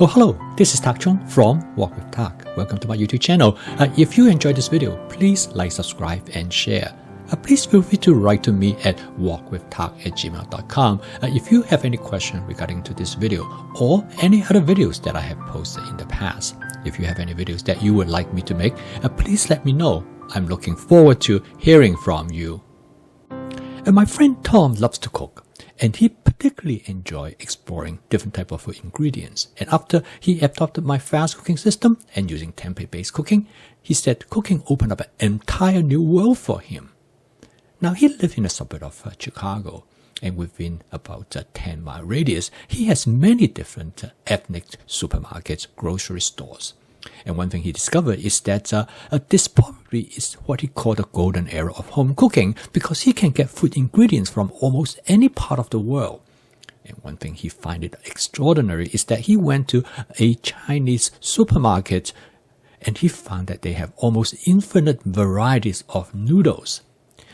Oh, hello, this is Tak Chung from Walk with Tak. Welcome to my YouTube channel. If you enjoyed this video, please like, subscribe, and share. Please feel free to write to me at walkwithtak@gmail.com if you have any question regarding to this video or any other videos that I have posted in the past. If you have any videos that you would like me to make, please let me know. I'm looking forward to hearing from you. My friend Tom loves to cook, and he particularly enjoys exploring different types of food ingredients. And after he adopted my fast cooking system and using tempeh-based cooking, he said cooking opened up an entire new world for him. Now, he lives in a suburb of Chicago, and within about a 10-mile radius, he has many different ethnic supermarkets, grocery stores. And one thing he discovered is that this probably is what he called the golden era of home cooking, because he can get food ingredients from almost any part of the world. And one thing he found it extraordinary is that he went to a Chinese supermarket and he found that they have almost infinite varieties of noodles.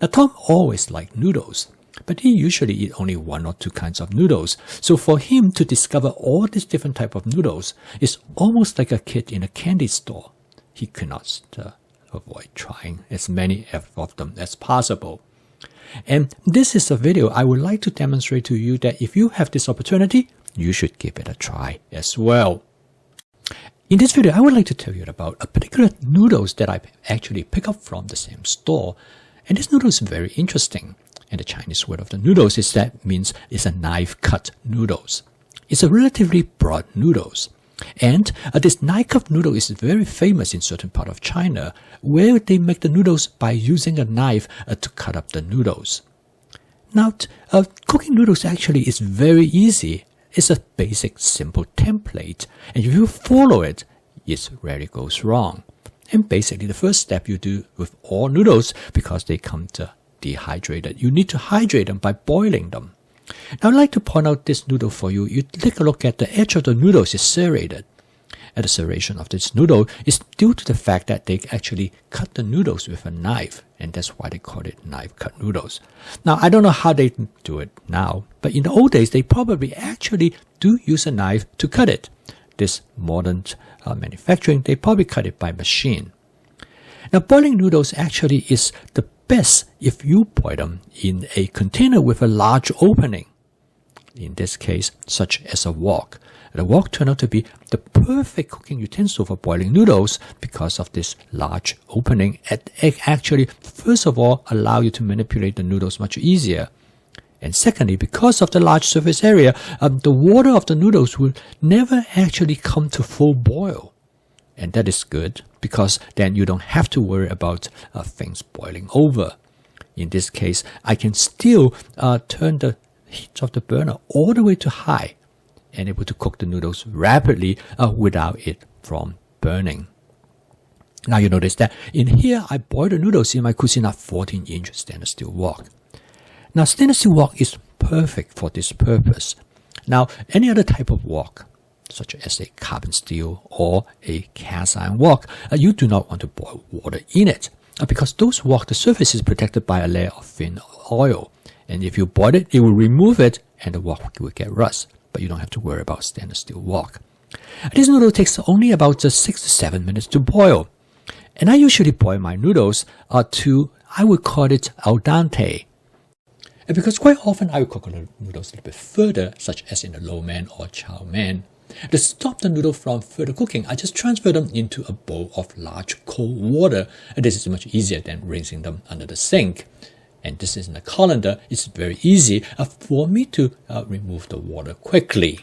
Now, Tom always liked noodles, but he usually eat only one or two kinds of noodles. So for him to discover all these different types of noodles is almost like a kid in a candy store. He could not avoid trying as many of them as possible. And this is a video I would like to demonstrate to you that if you have this opportunity, you should give it a try as well. In this video, I would like to tell you about a particular noodles that I actually picked up from the same store. And this noodle is very interesting. And the Chinese word of the noodles means it's a knife-cut noodles. It's a relatively broad noodles. And this knife-cut noodle is very famous in certain part of China, where they make the noodles by using a knife to cut up the noodles. Now, cooking noodles actually is very easy. It's a basic, simple template. And if you follow it, it rarely goes wrong. And basically, the first step you do with all noodles, because they come dehydrated, you need to hydrate them by boiling them. Now, I'd like to point out this noodle for you. You take a look at the edge of the noodles is serrated. And the serration of this noodle is due to the fact that they actually cut the noodles with a knife, and that's why they call it knife-cut noodles. Now, I don't know how they do it now, but in the old days, they probably actually do use a knife to cut it. This modern manufacturing, they probably cut it by machine. Now, boiling noodles actually is the best if you boil them in a container with a large opening. In this case, such as a wok. The wok turned out to be the perfect cooking utensil for boiling noodles because of this large opening. It actually, first of all, allow you to manipulate the noodles much easier. And secondly, because of the large surface area, the water of the noodles will never actually come to full boil. And that is good, because then you don't have to worry about things boiling over. In this case, I can still turn the heat of the burner all the way to high and able to cook the noodles rapidly without it from burning. Now you notice that in here, I boil the noodles in my Cuisinart 14-inch stainless steel wok. Now, stainless steel wok is perfect for this purpose. Now, any other type of wok, such as a carbon steel or a cast iron wok, you do not want to boil water in it because those wok, the surface is protected by a layer of thin oil. And if you boil it, it will remove it and the wok will get rust. But you don't have to worry about stainless steel wok. This noodle takes only about 6 to 7 minutes to boil. And I usually boil my noodles to, I would call it al dente. And because quite often I will cook the noodles a little bit further, such as in the lo mein or chow mein. To stop the noodle from further cooking, I just transfer them into a bowl of large cold water. And this is much easier than rinsing them under the sink. And this is in a colander. It's very easy for me to remove the water quickly.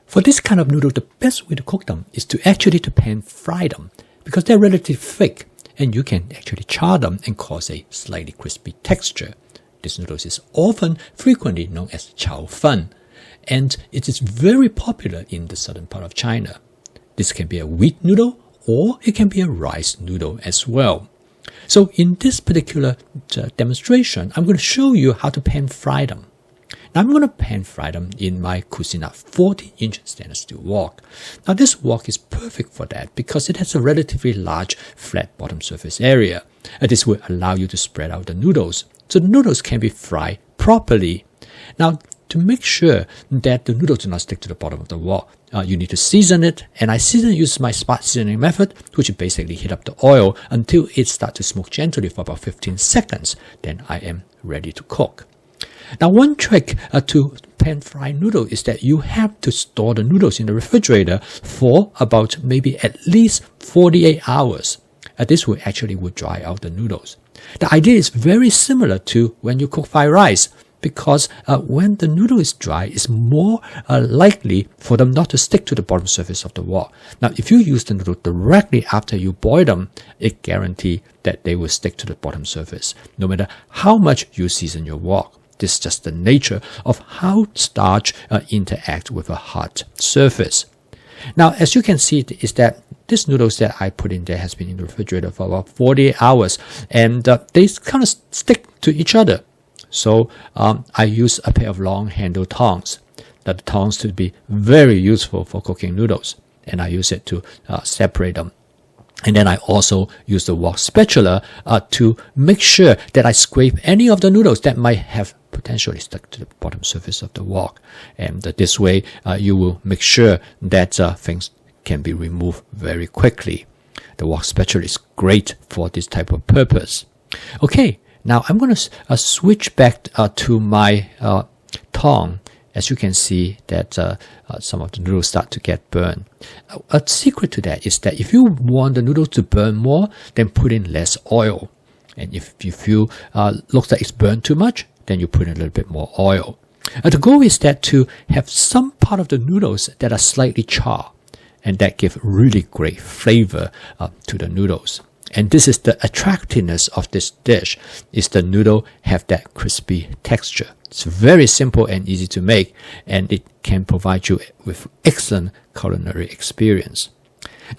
For this kind of noodle, the best way to cook them is to actually pan fry them, because they're relatively thick and you can actually char them and cause a slightly crispy texture. This noodles is frequently known as chow fun, and it is very popular in the southern part of China. This can be a wheat noodle or it can be a rice noodle as well. So in this particular demonstration, I'm going to show you how to pan fry them. Now I'm going to pan fry them in my Cuisinart 40-inch stainless steel wok. Now this wok is perfect for that because it has a relatively large flat bottom surface area. This will allow you to spread out the noodles, so the noodles can be fried properly. Now to make sure that the noodles do not stick to the bottom of the wok, you need to season it, and I use my spot seasoning method, which is basically heat up the oil until it starts to smoke gently for about 15 seconds. Then I am ready to cook. Now, one trick to pan-fry noodle is that you have to store the noodles in the refrigerator for about maybe at least 48 hours. This will dry out the noodles. The idea is very similar to when you cook fried rice, because when the noodle is dry, it's more likely for them not to stick to the bottom surface of the wok. Now, if you use the noodle directly after you boil them, it guarantees that they will stick to the bottom surface, no matter how much you season your wok. This is just the nature of how starch interact with a hot surface. Now, as you can see, is that these noodles that I put in there has been in the refrigerator for about 48 hours, and they kind of stick to each other. So I use a pair of long-handled tongs. Now, the tongs to be very useful for cooking noodles, and I use it to separate them. And then I also use the wok spatula to make sure that I scrape any of the noodles that might have potentially stuck to the bottom surface of the wok. And this way, you will make sure that things can be removed very quickly. The wok spatula is great for this type of purpose. Okay, now I'm going to switch back to my tong. As you can see that some of the noodles start to get burned. A secret to that is that if you want the noodles to burn more, then put in less oil. And if you feel looks like it's burned too much, then you put in a little bit more oil. The goal is that to have some part of the noodles that are slightly charred, and that give really great flavor to the noodles. And this is the attractiveness of this dish, is the noodle have that crispy texture. It's very simple and easy to make, and it can provide you with excellent culinary experience.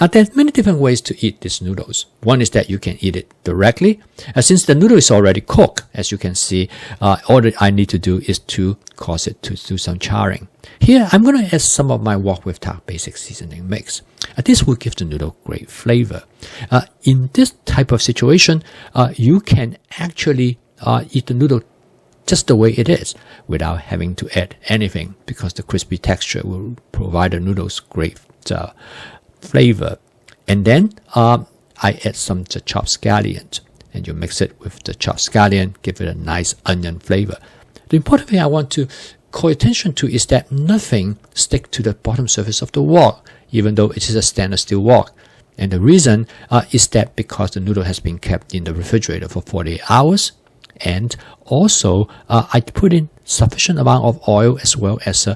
Now, there's many different ways to eat these noodles. One is that you can eat it directly. Since the noodle is already cooked, as you can see, all that I need to do is to cause it to do some charring. Here, I'm going to add some of my wok with tak basic seasoning mix. This will give the noodle great flavor. In this type of situation, you can actually eat the noodle just the way it is without having to add anything, because the crispy texture will provide the noodles great flavor. And then I add some chopped scallion, and you mix it with the chopped scallion, give it a nice onion flavor. The important thing I want to call attention to is that nothing sticks to the bottom surface of the wok, even though it is a stainless steel wok. And the reason is that because the noodle has been kept in the refrigerator for 48 hours, and also I put in sufficient amount of oil as well as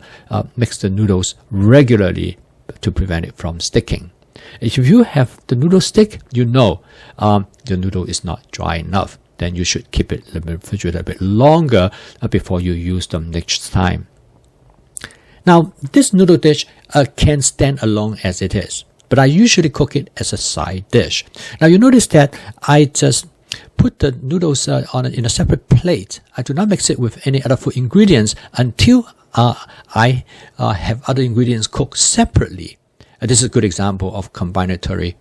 mix the noodles regularly to prevent it from sticking. If you have the noodle stick, you know the noodle is not dry enough. Then you should keep it in the refrigerator a bit longer before you use them next time. Now, this noodle dish can stand alone as it is, but I usually cook it as a side dish. Now, you notice that I just put the noodles in a separate plate. I do not mix it with any other food ingredients until I have other ingredients cooked separately. This is a good example of combinatory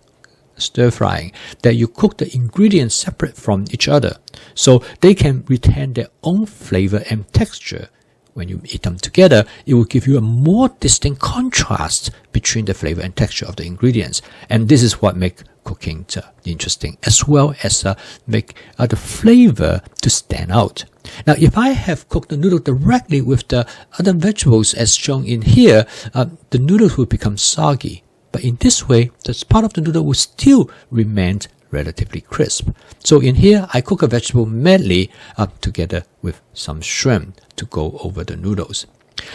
stir frying, that you cook the ingredients separate from each other so they can retain their own flavor and texture. When you eat them together, it will give you a more distinct contrast between the flavor and texture of the ingredients. And this is what makes cooking interesting, as well as make the flavor to stand out. Now, if I have cooked the noodle directly with the other vegetables as shown in here, the noodles will become soggy. But in this way, the part of the noodle will still remain relatively crisp. So in here, I cook a vegetable medley together with some shrimp to go over the noodles.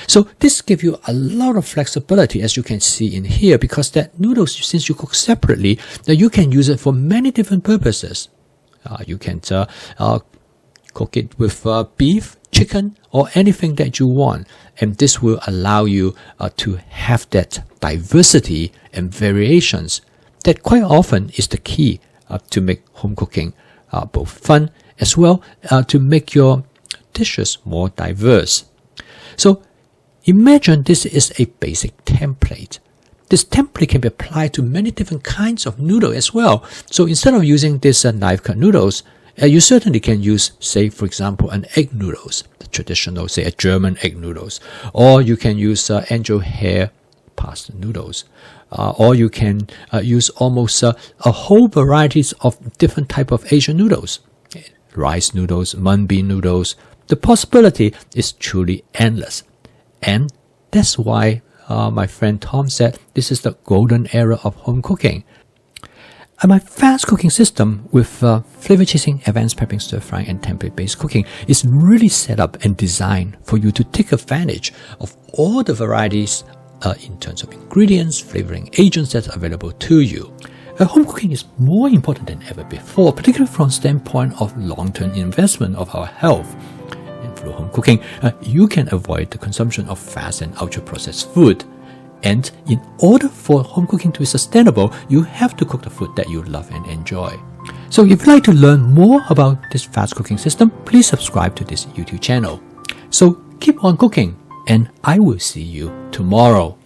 So this gives you a lot of flexibility, as you can see in here, because that noodles, since you cook separately, now you can use it for many different purposes. You can cook it with beef, chicken, or anything that you want. And this will allow you to have that diversity and variations that quite often is the key to make home cooking both fun as well to make your dishes more diverse. So imagine this is a basic template. This template can be applied to many different kinds of noodle as well. So instead of using this knife cut noodles, You certainly can use, say, for example, an egg noodles, the traditional, say, a German egg noodles, or you can use angel hair pasta noodles, or you can use almost a whole varieties of different type of Asian noodles, rice noodles, mung bean noodles. The possibility is truly endless, and that's why my friend Tom said this is the golden era of home cooking. My fast cooking system with flavor chasing, advanced prepping, stir frying, and template based cooking is really set up and designed for you to take advantage of all the varieties in terms of ingredients, flavoring agents that are available to you. Home cooking is more important than ever before, particularly from the standpoint of long-term investment of our health. And through home cooking, you can avoid the consumption of fast and ultra-processed food. And in order for home cooking to be sustainable, you have to cook the food that you love and enjoy. So if you'd like to learn more about this fast cooking system, please subscribe to this YouTube channel. So keep on cooking, and I will see you tomorrow.